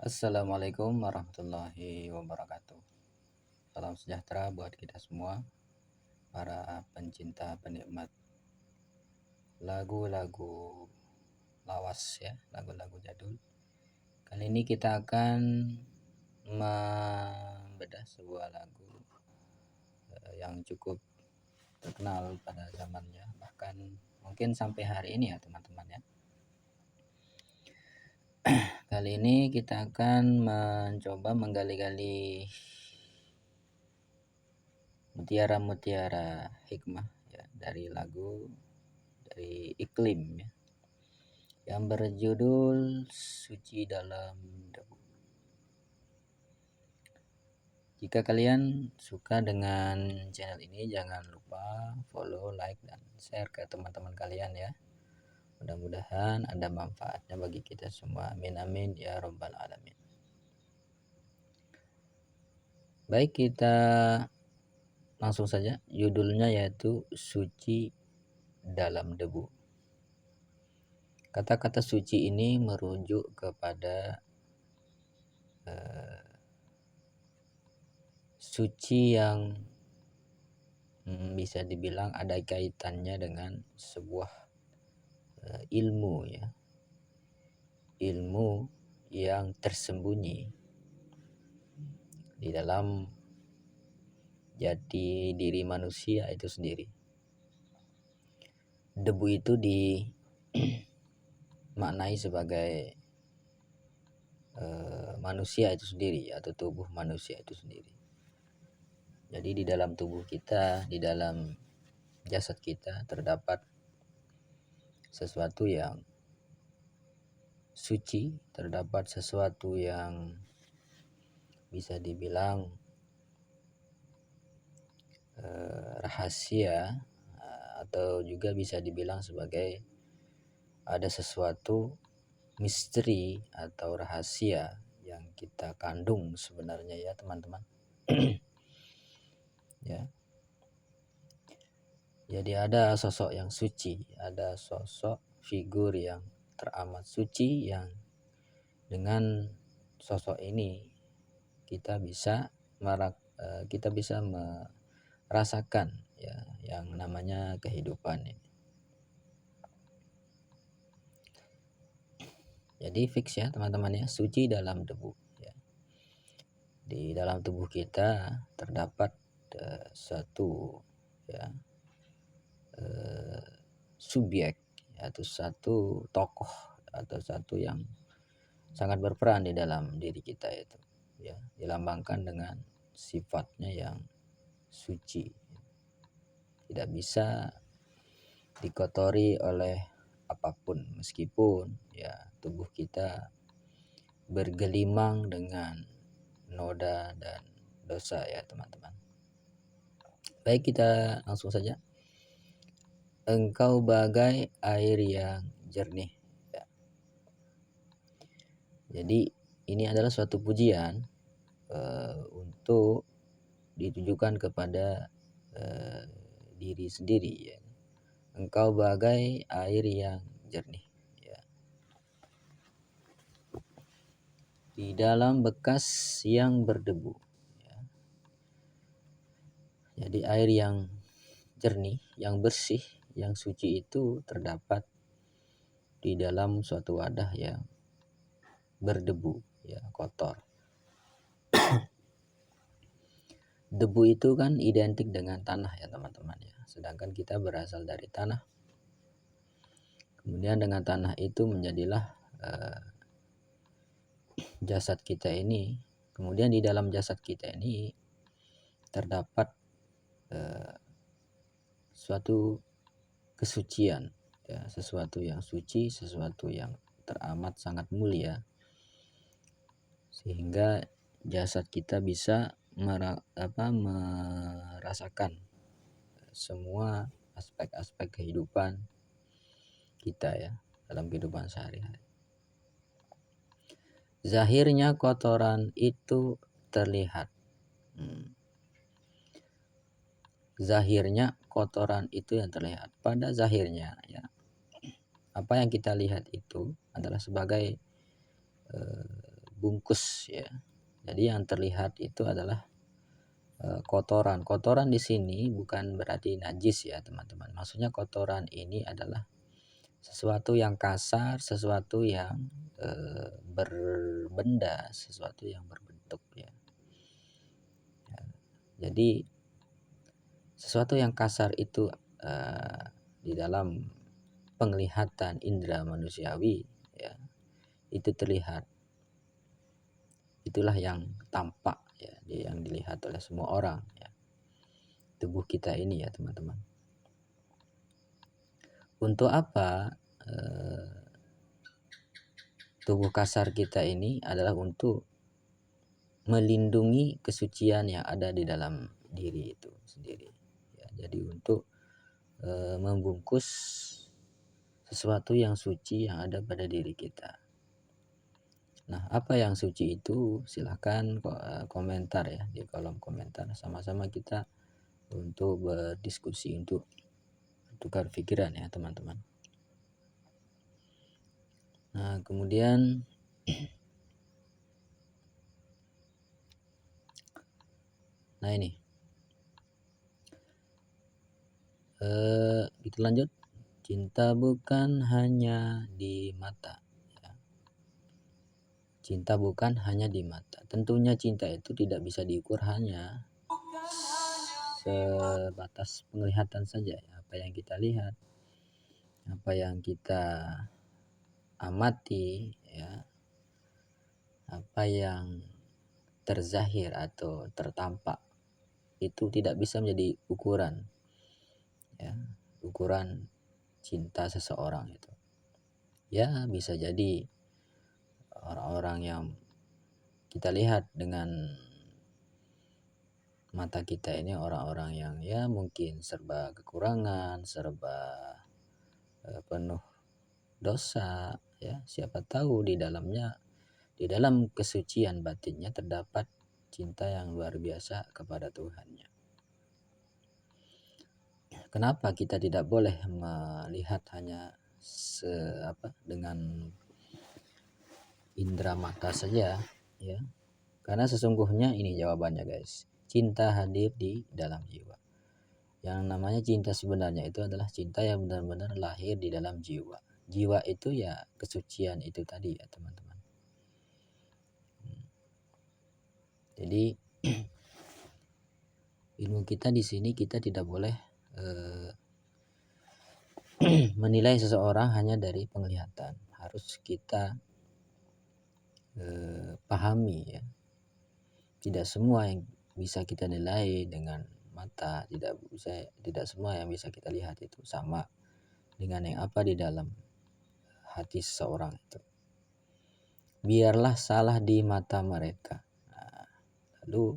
Assalamualaikum warahmatullahi wabarakatuh. Salam sejahtera buat kita semua, para pencinta penikmat lagu-lagu lawas ya, lagu-lagu jadul. Kali ini kita akan membedah sebuah lagu yang cukup terkenal pada zamannya, bahkan mungkin sampai hari ini ya teman-teman ya. Kali ini kita akan mencoba menggali-gali mutiara-mutiara hikmah ya dari lagu dari Iklim ya, yang berjudul Suci Dalam Debu. Jika kalian suka dengan channel ini, jangan lupa follow, like, dan share ke teman-teman kalian ya. Mudah-mudahan ada manfaatnya bagi kita semua. Amin amin ya robbal alamin. Baik, kita langsung saja. Judulnya yaitu Suci Dalam Debu. Kata-kata suci ini merujuk kepada suci yang bisa dibilang ada kaitannya dengan sebuah ilmu ya, ilmu yang tersembunyi di dalam jati diri manusia itu sendiri. Debu itu dimaknai sebagai manusia itu sendiri atau tubuh manusia itu sendiri. Jadi di dalam tubuh kita, di dalam jasad kita terdapat sesuatu yang suci, terdapat sesuatu yang bisa dibilang rahasia, atau juga bisa dibilang sebagai ada sesuatu misteri atau rahasia yang kita kandung sebenarnya ya teman-teman. Ya. Jadi ada sosok yang suci, ada sosok figur yang teramat suci yang dengan sosok ini kita bisa merasakan ya yang namanya kehidupan ini. Jadi fix ya teman-teman ya, suci dalam debu ya. Di dalam tubuh kita terdapat satu ya subjek atau satu tokoh atau satu yang sangat berperan di dalam diri kita itu ya, dilambangkan dengan sifatnya yang suci, tidak bisa dikotori oleh apapun meskipun ya tubuh kita bergelimang dengan noda dan dosa ya teman-teman. Baik, kita langsung saja. Engkau bagai air yang jernih ya. Jadi ini adalah suatu pujian untuk ditujukan kepada diri sendiri ya. Engkau bagai air yang jernih ya. Di dalam bekas yang berdebu ya. Jadi air yang jernih, yang bersih, yang suci itu terdapat di dalam suatu wadah yang berdebu ya, kotor. Debu itu kan identik dengan tanah ya teman-teman ya. Sedangkan kita berasal dari tanah. Kemudian dengan tanah itu menjadilah jasad kita ini. Kemudian di dalam jasad kita ini terdapat suatu kesucian ya, sesuatu yang suci, sesuatu yang teramat sangat mulia, sehingga jasad kita bisa merasakan semua aspek-aspek kehidupan kita ya dalam kehidupan sehari-hari. Zahirnya kotoran itu terlihat. Zahirnya kotoran itu yang terlihat. Pada zahirnya ya, apa yang kita lihat itu adalah sebagai terbungkus ya. Jadi yang terlihat itu adalah kotoran. Kotoran di sini bukan berarti najis ya teman-teman. Maksudnya kotoran ini adalah sesuatu yang kasar, sesuatu yang berbenda, sesuatu yang berbentuk ya. Jadi sesuatu yang kasar itu di dalam penglihatan indera manusiawi ya, itu terlihat, itulah yang tampak ya, yang dilihat oleh semua orang ya, tubuh kita ini ya teman-teman. Untuk apa tubuh kasar kita ini? Adalah untuk melindungi kesucian yang ada di dalam diri itu sendiri ya. Jadi untuk membungkus sesuatu yang suci yang ada pada diri kita. Nah, apa yang suci itu? Silahkan komentar ya di kolom komentar. Sama-sama kita untuk berdiskusi, untuk tukar pikiran ya teman-teman. Nah, kemudian nah ini kita lanjut. Cinta bukan hanya di mata ya. Cinta bukan hanya di mata. Tentunya cinta itu tidak bisa diukur hanya sebatas penglihatan saja ya. Apa yang kita lihat, apa yang kita amati ya, apa yang terzahir atau tertampak itu tidak bisa menjadi ukuran ya, ukuran cinta seseorang itu. Ya, bisa jadi orang-orang yang kita lihat dengan mata kita ini orang-orang yang ya mungkin serba kekurangan, serba penuh dosa ya. Siapa tahu di dalamnya, di dalam kesucian batinnya terdapat cinta yang luar biasa kepada Tuhannya. Kenapa kita tidak boleh melihat hanya dengan indera mata saja ya? Karena sesungguhnya ini jawabannya guys. Cinta hadir di dalam jiwa. Yang namanya cinta sebenarnya itu adalah cinta yang benar-benar lahir di dalam jiwa. Jiwa itu ya kesucian itu tadi ya teman-teman. Jadi ilmu kita di sini, kita tidak boleh menilai seseorang hanya dari penglihatan. Harus kita pahami ya. Tidak semua yang bisa kita nilai dengan mata, tidak semua yang bisa kita lihat itu sama dengan yang apa di dalam hati seseorang itu. Biarlah salah di mata mereka. Nah, lalu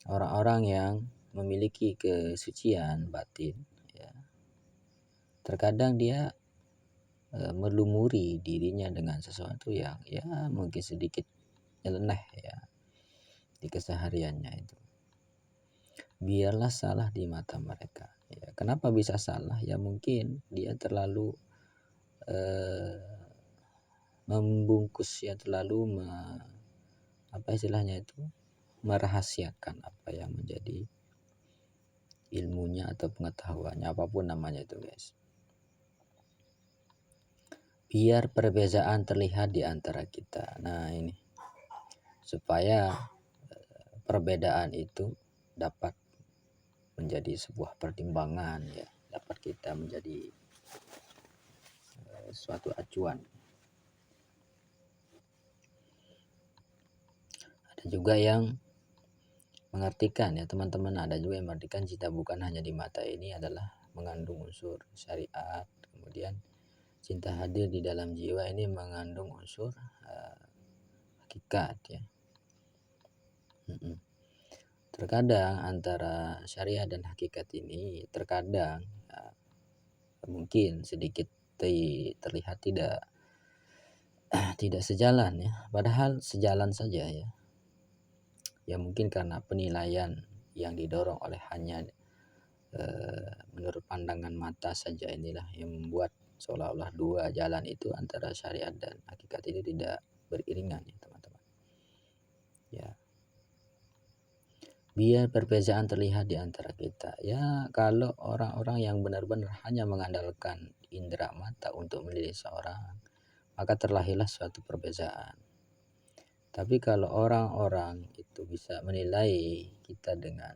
orang-orang yang memiliki kesucian batin ya, terkadang dia melumuri dirinya dengan sesuatu yang ya mungkin sedikit nyeleneh ya di kesehariannya itu. Biarlah salah di mata mereka ya. Kenapa bisa salah? Ya mungkin dia terlalu membungkus ya, terlalu apa istilahnya itu, merahasiakan apa yang menjadi ilmunya atau pengetahuannya, apapun namanya itu guys. Biar perbedaan terlihat di antara kita. Nah ini, supaya perbedaan itu dapat menjadi sebuah pertimbangan ya, dapat kita menjadi suatu acuan. Ada juga yang mengartikan ya teman-teman, ada juga yang mengartikan cinta bukan hanya di mata ini adalah mengandung unsur syariat. Kemudian cinta hadir di dalam jiwa ini mengandung unsur hakikat ya. Terkadang antara syariat dan hakikat ini terkadang mungkin sedikit terlihat tidak sejalan ya, padahal sejalan saja ya. Ya mungkin karena penilaian yang didorong oleh hanya menurut pandangan mata saja, inilah yang membuat seolah-olah dua jalan itu antara syariat dan hakikat itu tidak beriringan ya teman-teman. ya. Biar perbedaan terlihat di antara kita. Ya, kalau orang-orang yang benar-benar hanya mengandalkan indera mata untuk menilai seorang, maka terlahirlah suatu perbedaan. Tapi kalau orang-orang itu bisa menilai kita dengan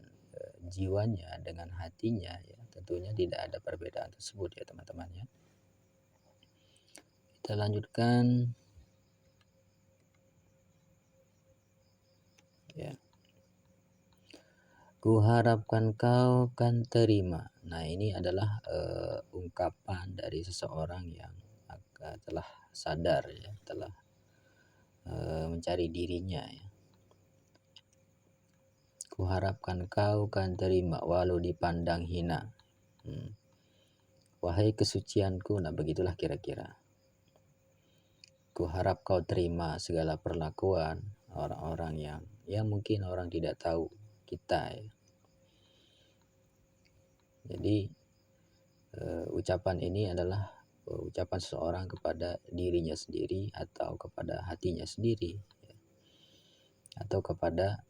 jiwanya, dengan hatinya, ya tentunya tidak ada perbedaan tersebut ya teman-teman ya. Kita lanjutkan ya. Kuharapkan kau kan terima. Nah, ini adalah ungkapan dari seseorang yang telah sadar ya, telah mencari dirinya ya. Kuharapkan kau kan terima walau dipandang hina. Wahai kesucianku, nah begitulah kira-kira. Kuharap kau terima segala perlakuan orang-orang yang mungkin orang tidak tahu kita ya. Jadi ucapan ini adalah ucapan seseorang kepada dirinya sendiri atau kepada hatinya sendiri ya. Atau kepada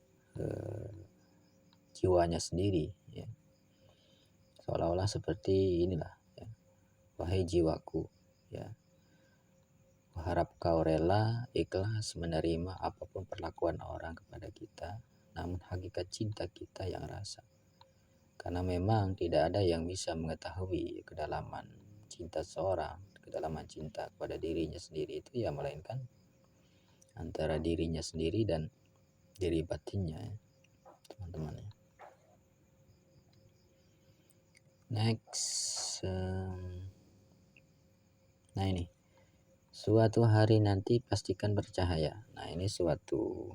jiwanya sendiri ya. Seolah-olah seperti inilah ya. Wahai jiwaku ya, harap kau rela ikhlas menerima apapun perlakuan orang kepada kita, namun hakikat cinta kita yang rasa. Karena memang tidak ada yang bisa mengetahui kedalaman cinta seorang, kedalaman cinta kepada dirinya sendiri itu ya, melainkan antara dirinya sendiri dan diri batinnya ya, teman-teman ya. Next, nah ini, suatu hari nanti pastikan bercahaya. Nah, ini suatu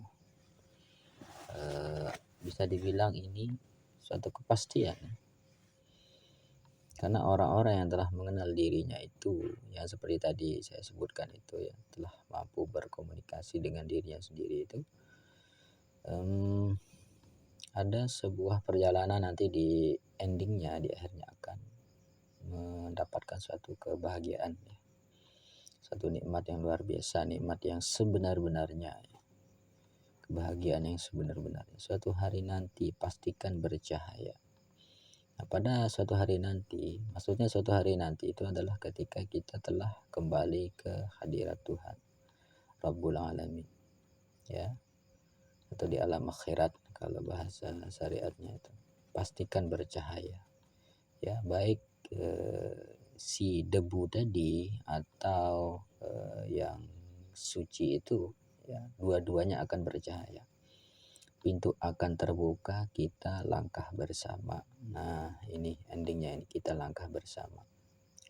bisa dibilang ini suatu kepastian. Karena orang-orang yang telah mengenal dirinya itu, yang seperti tadi saya sebutkan itu ya, telah mampu berkomunikasi dengan dirinya sendiri itu, ada sebuah perjalanan nanti di endingnya, di akhirnya akan mendapatkan suatu kebahagiaan ya. Satu nikmat yang luar biasa, nikmat yang sebenar-benarnya ya. Kebahagiaan yang sebenar-benarnya. Suatu hari nanti pastikan bercahaya. Nah, pada suatu hari nanti, maksudnya suatu hari nanti itu adalah ketika kita telah kembali ke hadirat Tuhan Rabbul Alamin ya, atau di alam akhirat kalau bahasa syariatnya itu. Pastikan bercahaya ya, baik si debu tadi atau yang suci itu ya, dua-duanya akan bercahaya. Pintu akan terbuka, kita langkah bersama. Nah, ini endingnya, ini kita langkah bersama.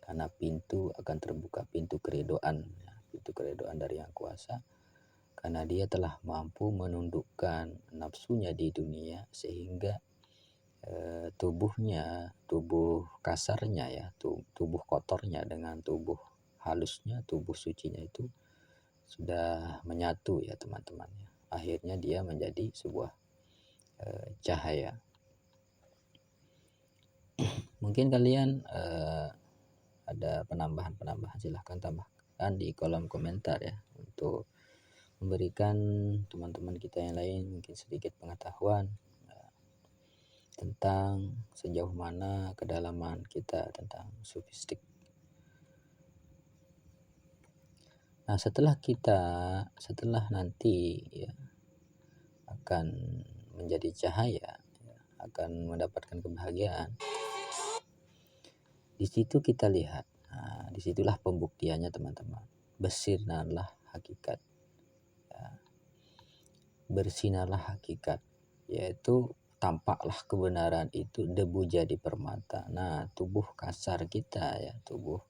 Karena pintu akan terbuka, pintu keridhaan, ya, pintu keridhaan dari Yang Kuasa. Karena dia telah mampu menundukkan nafsunya di dunia sehingga tubuhnya, tubuh kasarnya ya, tubuh kotornya dengan tubuh halusnya, tubuh sucinya itu sudah menyatu ya teman-teman. Akhirnya dia menjadi sebuah cahaya. Mungkin kalian ada penambahan silahkan tambahkan di kolom komentar ya, untuk memberikan teman-teman kita yang lain mungkin sedikit pengetahuan tentang sejauh mana kedalaman kita tentang sufistik. Nah, setelah nanti ya akan menjadi cahaya, ya, akan mendapatkan kebahagiaan. Di situ kita lihat, nah, disitulah pembuktiannya teman-teman. Bersinarlah hakikat, ya. Bersinarlah hakikat, yaitu tampaklah kebenaran itu debu jadi permata. Nah, tubuh kasar kita ya, tubuh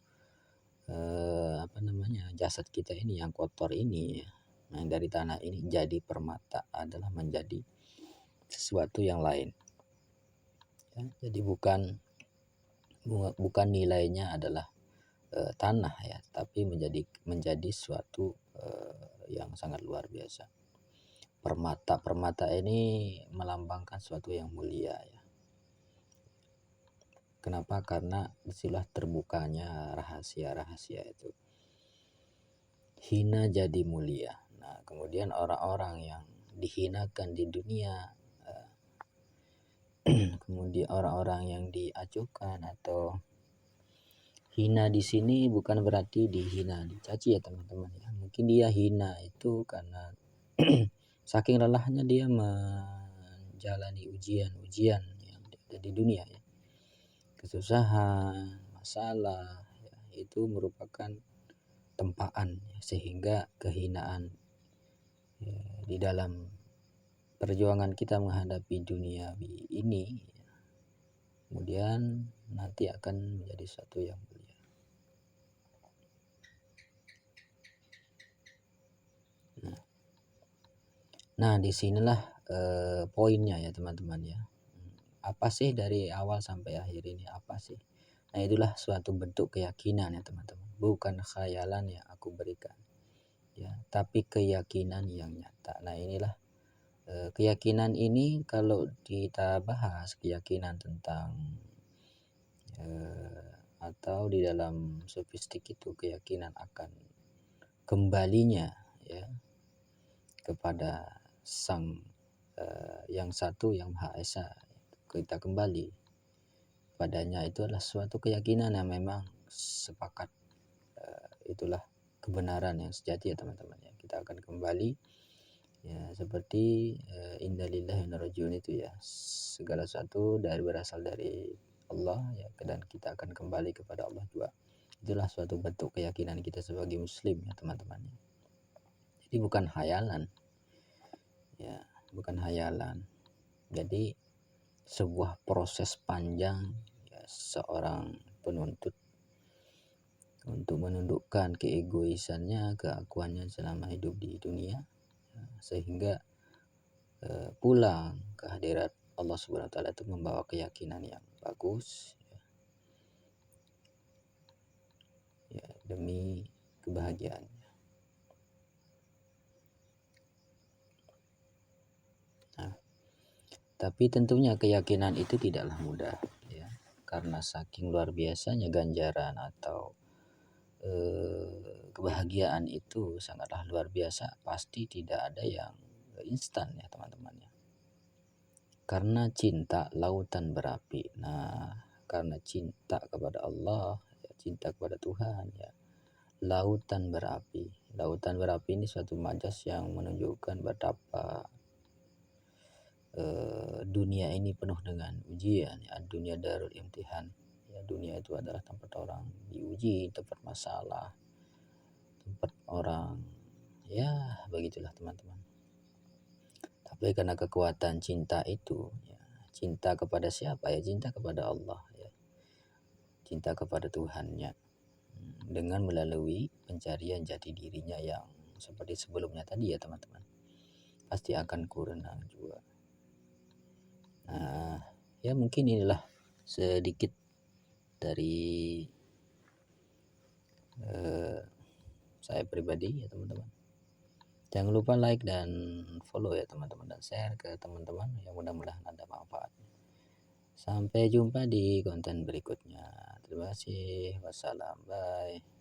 jasad kita ini yang kotor ini ya, nah, dari tanah ini jadi permata, adalah menjadi sesuatu yang lain ya. Jadi bukan nilainya adalah tanah ya, tapi menjadi suatu yang sangat luar biasa. Permata ini melambangkan suatu yang mulia ya. Kenapa? Karena disitulah terbukanya rahasia-rahasia itu. Hina jadi mulia. Nah, kemudian orang-orang yang dihinakan di dunia, kemudian orang-orang yang diacuhkan atau hina di sini bukan berarti dihina, dicaci ya teman-teman ya. Mungkin dia hina itu karena saking lelahnya dia menjalani ujian-ujian yang ada di dunia ya. Kesusahan, masalah ya, itu merupakan tempaan ya, sehingga kehinaan ya, di dalam perjuangan kita menghadapi dunia ini ya, kemudian nanti akan menjadi sesuatu yang mulia. Nah, disinilah poinnya ya teman-teman ya. Apa sih dari awal sampai akhir ini, apa sih? Nah, itulah suatu bentuk keyakinan ya teman-teman. Bukan khayalan yang aku berikan. Ya, tapi keyakinan yang nyata. Nah, inilah keyakinan ini kalau kita bahas keyakinan tentang atau di dalam sofistik itu keyakinan akan kembalinya ya kepada sang yang satu yang Maha Esa, kita kembali padanya, itu adalah suatu keyakinan yang memang sepakat itulah kebenaran yang sejati ya teman-teman ya. Kita akan kembali ya seperti inna lillahi wa inna ilaihi raji'un itu ya, segala sesuatu berasal dari Allah ya, dan kita akan kembali kepada Allah juga. Itulah suatu bentuk keyakinan kita sebagai muslim ya teman-teman. Jadi bukan hayalan ya, bukan hayalan. Jadi sebuah proses panjang ya, seorang penuntut untuk menundukkan keegoisannya, keakuannya selama hidup di dunia ya, sehingga pulang ke hadirat Allah Subhanahu wa taala itu membawa keyakinan yang bagus ya, demi kebahagiaan. Nah, tapi tentunya keyakinan itu tidaklah mudah ya, karena saking luar biasanya ganjaran atau kebahagiaan itu sangatlah luar biasa, pasti tidak ada yang instan ya teman-teman ya. Karena cinta lautan berapi. Nah, karena cinta kepada Allah ya, cinta kepada Tuhan ya, lautan berapi. Lautan berapi ini suatu majas yang menunjukkan betapa dunia ini penuh dengan ujian ya, dunia darul imtihan ya. Dunia itu adalah tempat orang diuji, tempat masalah, tempat orang ya begitulah teman-teman. Tapi karena kekuatan cinta itu ya, cinta kepada siapa ya, cinta kepada Allah ya, cinta kepada Tuhannya, dengan melalui pencarian jati dirinya yang seperti sebelumnya tadi ya teman-teman, pasti akan kurenang juga. Nah ya, mungkin inilah sedikit dari saya pribadi ya teman-teman. Jangan lupa like dan follow ya teman-teman, dan share ke teman-teman yang mudah-mudahan ada manfaatnya. Sampai jumpa di konten berikutnya. Terima kasih. Wassalam. Bye.